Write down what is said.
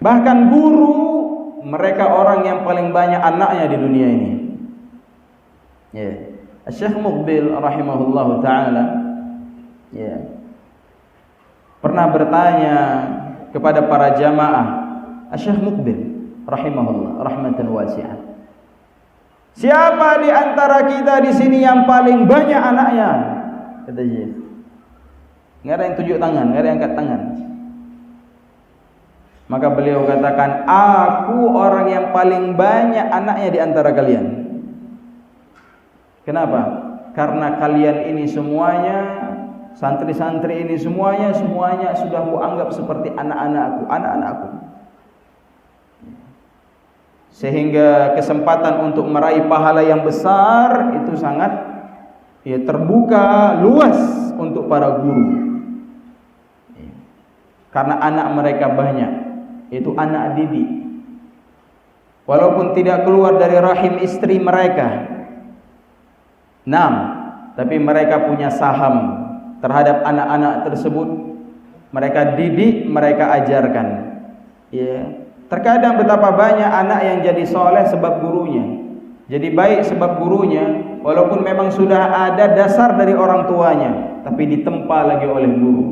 Bahkan guru, mereka orang yang paling banyak anaknya di dunia ini. Ya. Syekh Muqbil rahimahullahu taala pernah bertanya kepada para jamaah, Syekh Muqbil rahimahullah rahmatan wasi'ah, siapa di antara kita di sini yang paling banyak anaknya? Kata Syekh. Enggak ada yang tunjuk tangan, enggak ada yang angkat tangan. Maka beliau katakan, aku orang yang paling banyak anaknya di antara kalian. Kenapa? Karena kalian ini semuanya, santri-santri ini semuanya sudah kuanggap seperti anak-anakku. Sehingga kesempatan untuk meraih pahala yang besar itu sangat terbuka luas untuk para guru. Karena anak mereka banyak, itu anak didik. Walaupun tidak keluar dari rahim istri mereka, tapi mereka punya saham terhadap anak-anak tersebut. Mereka didik, mereka ajarkan. Terkadang betapa banyak anak yang jadi soleh sebab gurunya, jadi baik sebab gurunya, walaupun memang sudah ada dasar dari orang tuanya, tapi ditempa lagi oleh guru.